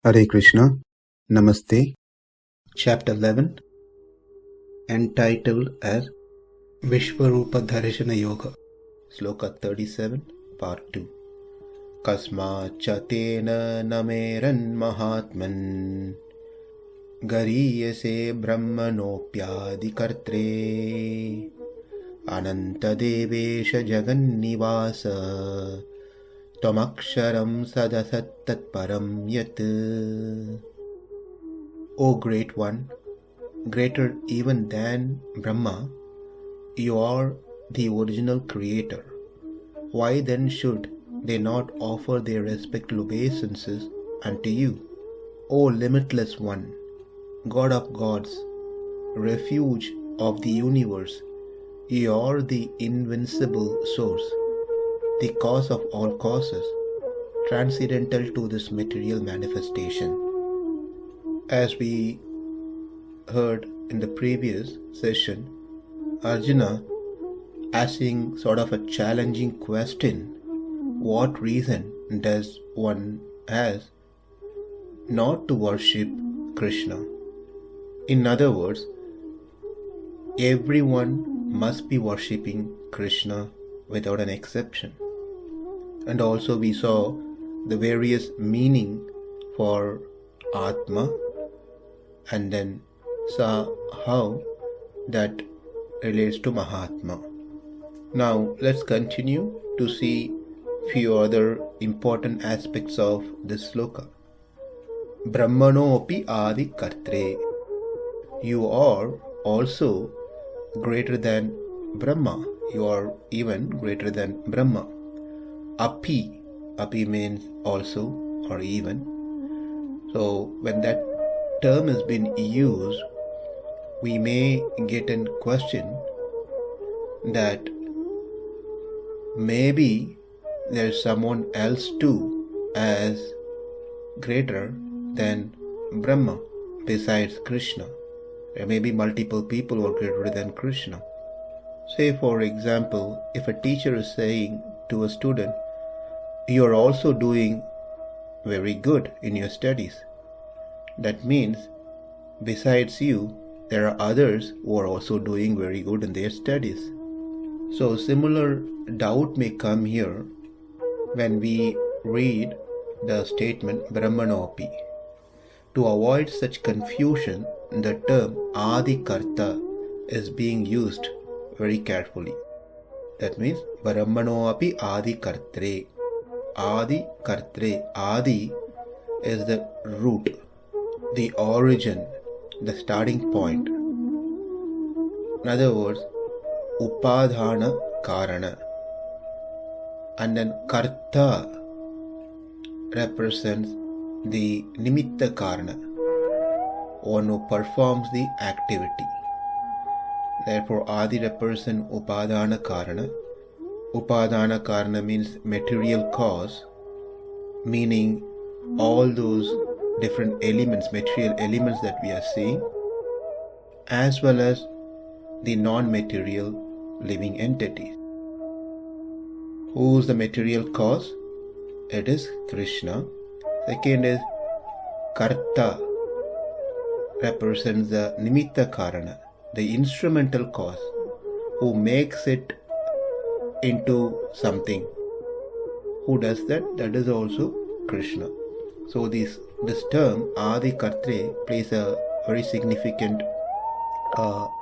Hare Krishna, Namaste. Chapter 11, entitled as Vishwarupa Dharshana Yoga, Sloka 37, Part 2. Kasmāc tena nameran mahātman garīyase brahmaṇo ādi-kartre ananta deveśa jagan-nivāsa tvam akṣaraṁ sad-asat paraṁ yat. O Great One, greater even than Brahma, you are the original creator. Why then should they not offer their respectful obeisances unto you? O limitless One, God of gods, refuge of the universe, you are the invincible source, the cause of all causes, transcendental to this material manifestation. As we heard in the previous session, Arjuna asking sort of a challenging question: what reason does one has not to worship Krishna? In other words, everyone must be worshipping Krishna without an exception. And also we saw the various meaning for Atma, and then saw how that relates to Mahātman. Now let's continue to see few other important aspects of this sloka. Brahmaṇo ādi-kartre. You are also greater than Brahma. You are even greater than Brahma. Api means also or even. So when that term has been used, we may get a question that maybe there's someone else too as greater than Brahma besides Krishna. There may be multiple people who are greater than Krishna. Say for example, if a teacher is saying to a student, you are also doing very good in your studies. That means besides you, there are others who are also doing very good in their studies. So similar doubt may come here when we read the statement Brahmaṇo. To avoid such confusion, the term ādi-kartre is being used very carefully. That means Brahmaṇo ādi-kartre. Ādi-kartre. Adi is the root, the origin, the starting point. In other words, upadhana karana. And then karta represents the nimitta karana, one who performs the activity. Therefore, Adi represents upadhana karana. Upadhana karana means material cause, meaning all those different elements, material elements that we are seeing, as well as the non-material living entities. Who is the material cause? It is Krishna. Second is Karta, represents the nimitta karana, the instrumental cause, who makes it into something. Who does that? That is also Krishna. So this term ādi-kartre plays a very significant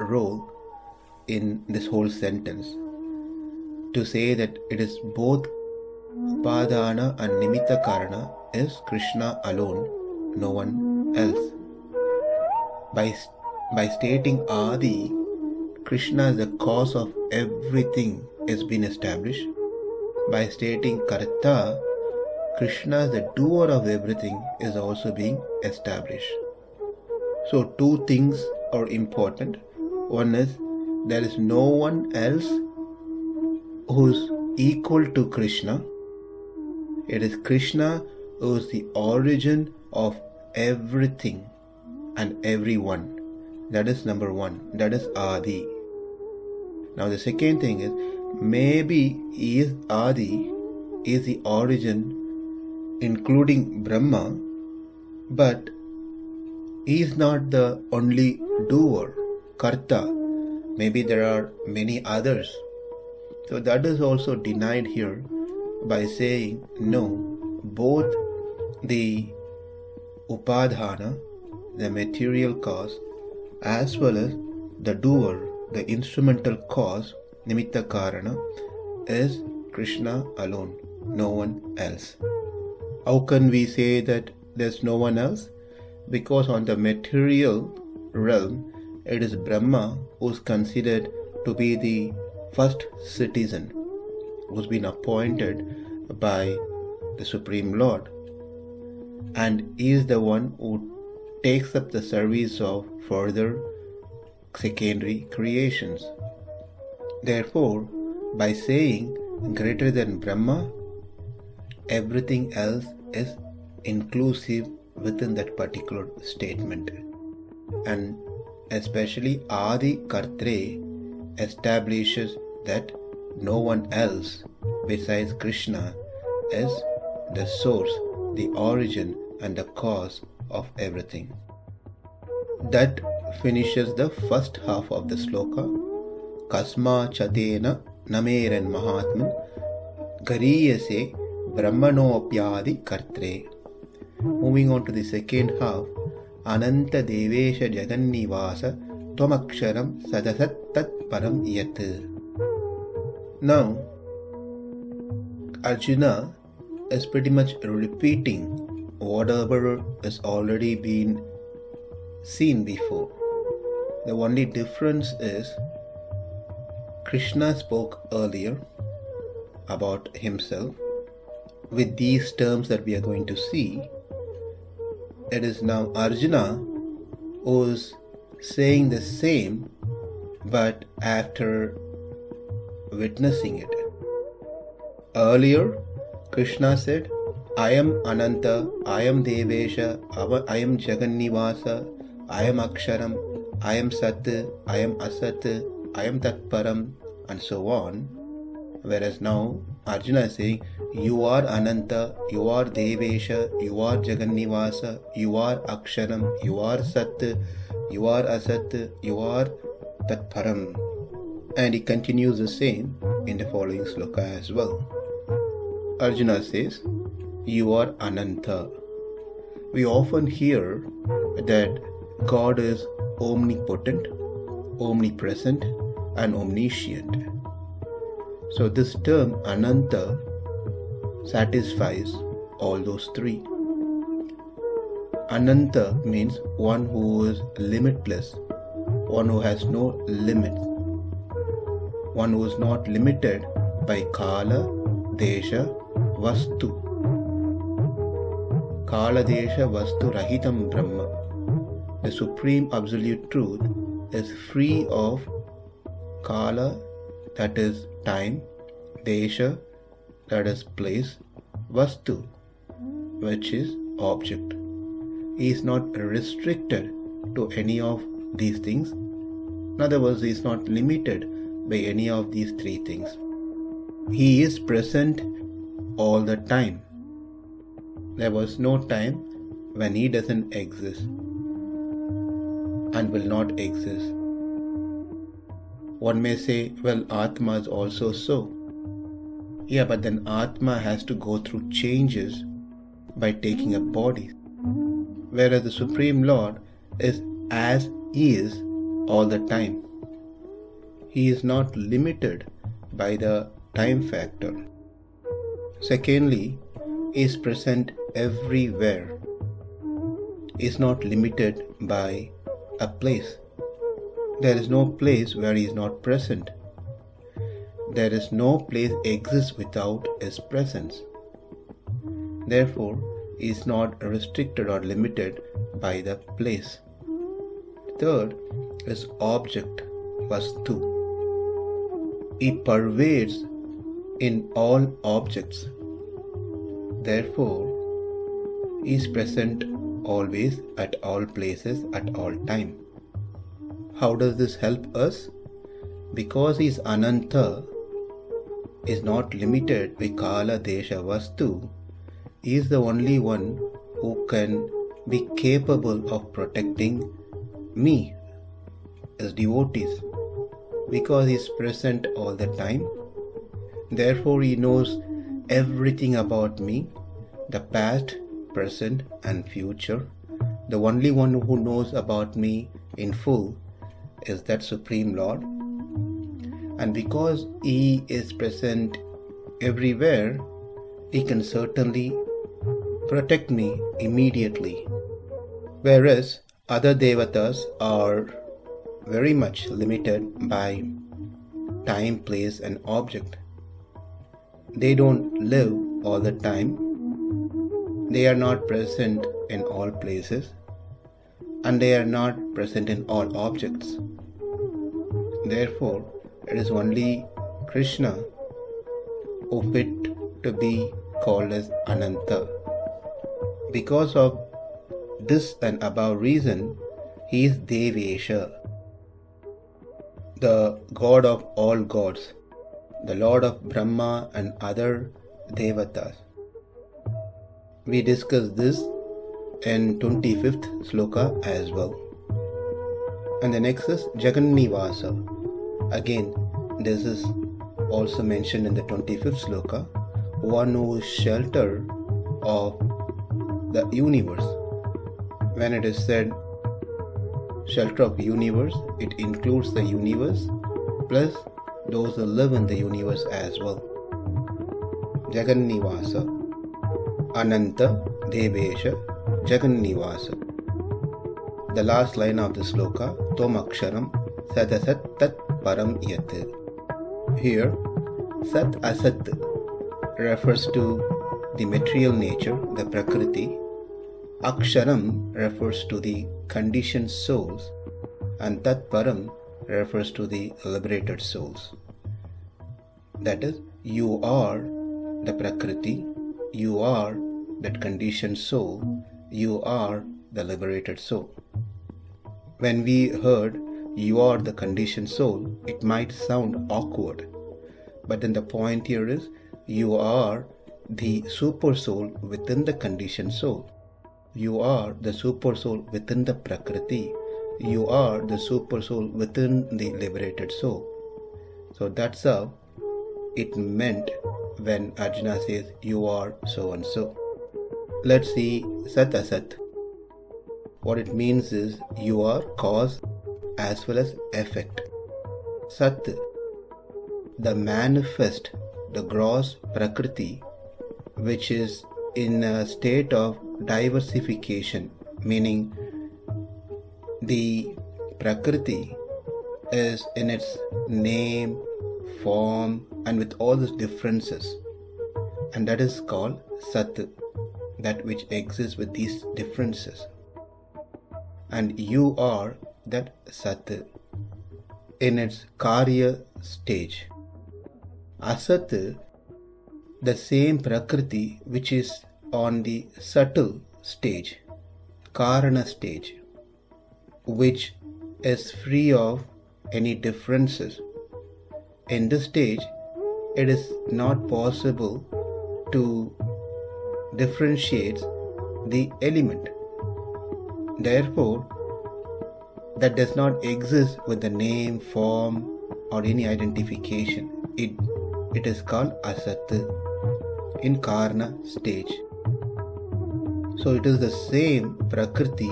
role in this whole sentence. To say that it is both upadhana and nimitta karana is Krishna alone, no one else. By stating Adi, Krishna is the cause of everything has been established. By stating Karta, Krishna is the doer of everything is also being established. So two things are important. One is there is no one else who is equal to Krishna. It is Krishna who is the origin of everything and everyone. That is number one. That is Adi. Now the second thing is, maybe he is Adi, is the origin including Brahma, But he is not the only doer, karta. Maybe there are many others. So that is also denied here by saying no, both the upadhana, the material cause, as well as the doer, the instrumental cause, nimitta karana, is Krishna alone, no one else. How can we say that there's no one else? Because on the material realm, it is Brahma who's considered to be the first citizen, who's been appointed by the Supreme Lord. And he is the one who takes up the service of further secondary creations. Therefore, by saying greater than Brahma, everything else is inclusive within that particular statement. And especially ādi-kartre establishes that no one else besides Krishna is the source, the origin and the cause of everything. That finishes the first half of the sloka. kasmāc nameran mahātman garīyase brahmaṇo ādi-kartre. Moving on to the second half, ananta deveśa jagan-nivāsa tvam akṣaraṁ sadasat paraṁ yat. Now, Arjuna is pretty much repeating whatever has already been seen before. The only difference is Krishna spoke earlier about himself with these terms that we are going to see. It is now Arjuna who is saying the same, but after witnessing it. Earlier, Krishna said, I am ananta, I am deveśa, I am jagan-nivāsa, I am akṣaraṁ, I am sat, I am asat, I am paraṁ, and so on. Whereas now Arjuna is saying, you are ananta, you are deveśa, you are jagan-nivāsa, you are akṣaraṁ, you are sat, you are asat, you are paraṁ. And he continues the same in the following sloka as well. Arjuna says, you are ananta. We often hear that God is omnipotent, omnipresent, and omniscient. So this term ananta satisfies all those three. Ananta means one who is limitless, one who has no limits, one who is not limited by kala, desha, vastu. Kala, desha, vastu rahitam Brahma. The supreme absolute truth is free of kala, that is time, desha, that is place, vastu, which is object. He is not restricted to any of these things. In other words, he is not limited by any of these three things. He is present all the time. There was no time when he doesn't exist and will not exist. One may say, well, Atma is also so. Yeah, but then Atma has to go through changes by taking a body. Whereas the Supreme Lord is as he is all the time. He is not limited by the time factor. Secondly, he is present everywhere. He is not limited by a place. There is no place where he is not present. There is no place exists without his presence. Therefore, he is not restricted or limited by the place. Third is object, vastu. He pervades in all objects. Therefore, he is present always at all places at all time. How does this help us? Because he is ananta, is not limited by kala, desha, vastu. He is the only one who can be capable of protecting me as devotees, because He is present all the time. Therefore He knows everything about me, the past, present and future. The only one who knows about me in full is that Supreme Lord. And because He is present everywhere, He can certainly protect me immediately. Whereas other devatas are very much limited by time, place and object. They don't live all the time. They are not present in all places, and they are not present in all objects. Therefore, it is only Krishna who fit to be called as Ananta. Because of this and above reason, He is Deveśa, the God of all gods, the Lord of Brahmā and other devatas. We discussed this in 25th Sloka as well. And the next is jagan-nivāsa. Again, this is also mentioned in the 25th Sloka, one who is shelter of the universe. When it is said shelter of universe, it includes the universe plus those who live in the universe as well. Jagan-nivāsa, ananta, deveśa, jagan-nivāsa. The last line of the sloka, tvam akṣaraṁ, sad-asat tat paraṁ yat. Here, sad-asat refers to the material nature, the prakriti. Akṣaraṁ refers to the conditioned souls, and tat paraṁ refers to the liberated souls. That is, you are the prakriti, you are that conditioned soul, you are the liberated soul. When we heard you are the conditioned soul, it might sound awkward, but then the point here is you are the super soul within the conditioned soul. You are the super soul within the prakriti. You are the super soul within the liberated soul. So that's how it meant when Arjuna says you are so and so. Let's see sad-asat. What it means is you are cause as well as effect. Sat, the manifest, the gross prakriti, which is in a state of diversification, meaning the prakriti is in its name, form and with all these differences, and that is called sat, that which exists with these differences. And you are that sat in its karya stage. Asat, the same prakriti which is on the subtle stage, karana stage, which is free of any differences. In this stage, it is not possible to differentiate the element. Therefore, that does not exist with the name, form or any identification. It is called asat in karna stage. So it is the same prakriti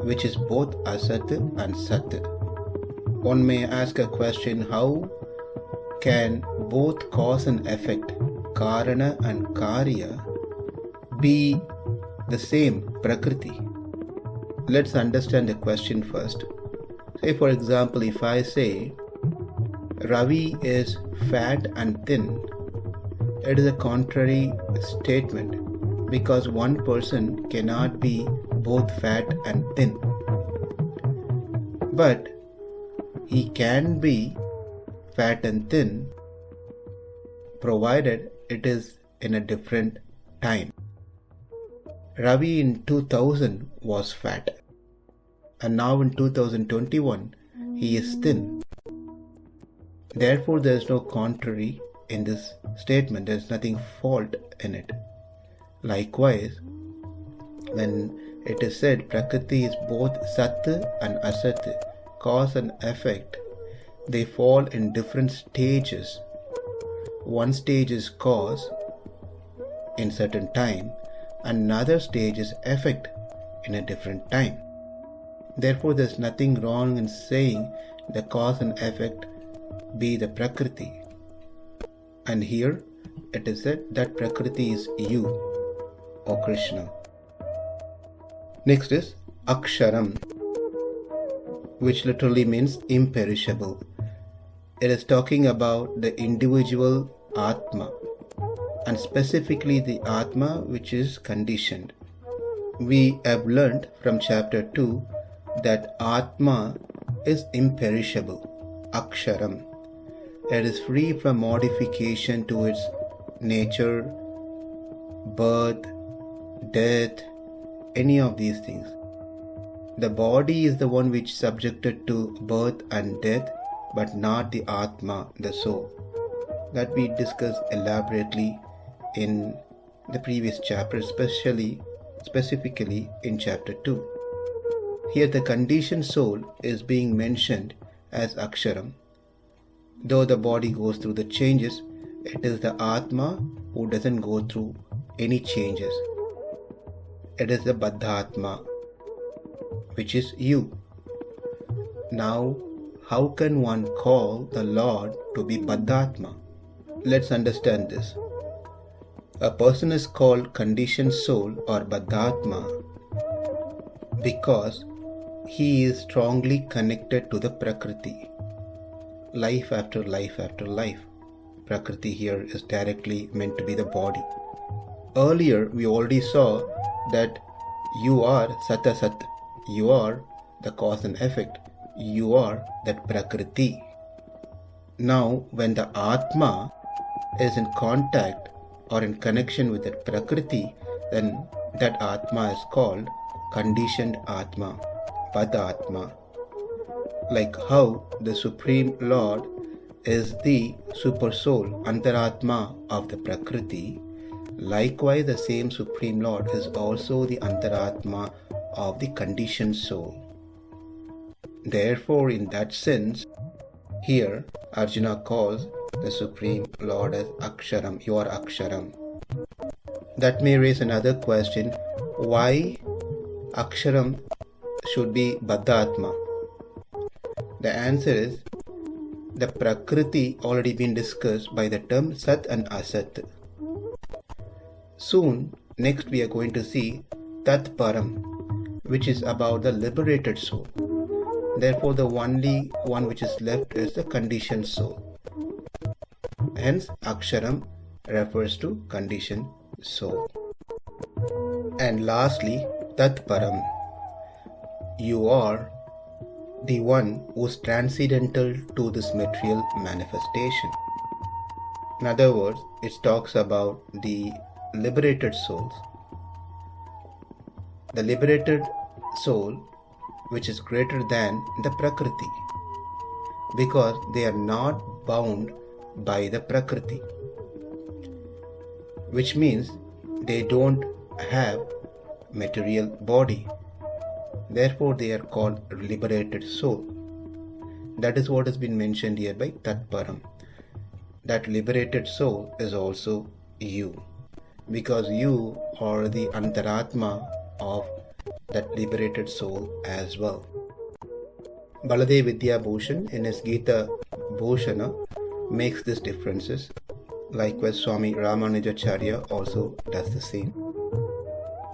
which is both asat and sat. One may ask a question, how can both cause and effect, karana and karya, be the same prakriti? Let's understand the question first. Say for example, if I say Ravi is fat and thin, it is a contrary statement, because one person cannot be both fat and thin. But he can be fat and thin provided it is in a different time. Ravi in 2000 was fat, and now in 2021 he is thin. Therefore there is no contrary in this statement, there is nothing fault in it. Likewise, when It is said Prakriti is both Sat and Asat, cause and effect. They fall in different stages. One stage is cause in certain time, and another stage is effect in a different time. Therefore, there is nothing wrong in saying the cause and effect be the Prakriti. And here it is said that Prakriti is you, O Krishna. Next is akṣaraṁ, which literally means imperishable. It is talking about the individual Atma, and specifically the Atma which is conditioned. We have learnt from chapter 2 that Atma is imperishable, akṣaraṁ. It is free from modification to its nature, birth, death, any of these things. The body is the one which is subjected to birth and death, but not the Atma, the soul. That we discussed elaborately in the previous chapter, specifically in chapter 2. Here the conditioned soul is being mentioned as akṣaraṁ. Though the body goes through the changes, it is the Atma who doesn't go through any changes. It is the Baddha-atma, which is you. Now, how can one call the Lord to be Baddha-atma? Let's understand this. A person is called conditioned soul or Baddha-atma because he is strongly connected to the Prakriti. Life after life after life. Prakriti here is directly meant to be the body. Earlier, we already saw that you are sad-asat, you are the cause and effect, you are that Prakriti. Now, when the Atma is in contact or in connection with that Prakriti, then that Atma is called conditioned Atma, Baddha-atma. Like how the Supreme Lord is the super soul, Antaratma of the Prakriti, likewise the same Supreme Lord is also the Antaratma of the conditioned soul. Therefore, in that sense, here Arjuna calls the Supreme Lord as akṣaraṁ. You are akṣaraṁ. That may raise another question. Why akṣaraṁ should be Baddha-atma? The answer is the Prakriti already been discussed by the term Sat and Asat. Soon, next we are going to see paraṁ, which is about the liberated soul. Therefore, the only one which is left is the conditioned soul. Hence, akṣaraṁ refers to conditioned soul. And lastly, paraṁ. You are the one who is transcendental to this material manifestation. In other words, it talks about the liberated souls. The liberated soul which is greater than the Prakriti, because they are not bound by the Prakriti, which means they don't have material body. Therefore, they are called liberated soul. That is what has been mentioned here by paraṁ. That liberated soul is also you, because you are the Antaratma of that liberated soul as well. Baladev Vidya Bhushan in his Gita Bhushana makes these differences. Likewise, Swami Ramanujacharya also does the same.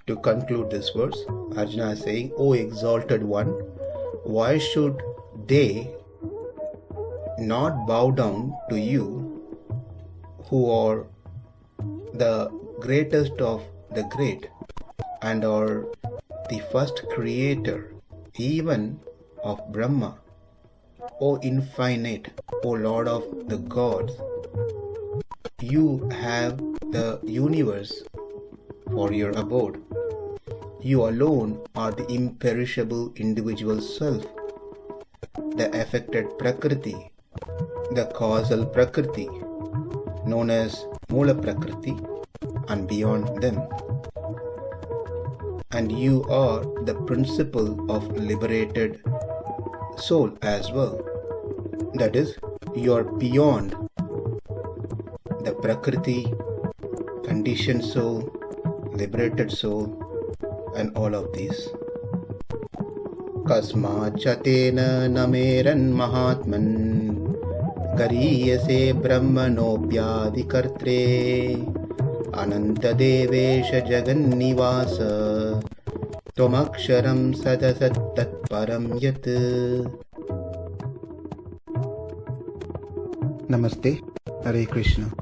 To conclude this verse, Arjuna is saying, O exalted one, why should they not bow down to you who are the greatest of the great and are the first creator even of Brahmā? O infinite, O Lord of the gods, you have the universe for your abode. You alone are the imperishable individual self, the affected Prakriti, the causal Prakriti, known as Mula Prakriti, and beyond them. and you are the principle of liberated soul as well. That is, you are beyond the prakriti, conditioned soul, liberated soul, and all of these. kasmāc nameran mahātman garīyase brahmaṇo ādi-kartre ananta deveśa jagan-nivāsa tvam akṣaraṁ sad-asat paraṁ yat. Namaste. Hare Krishna.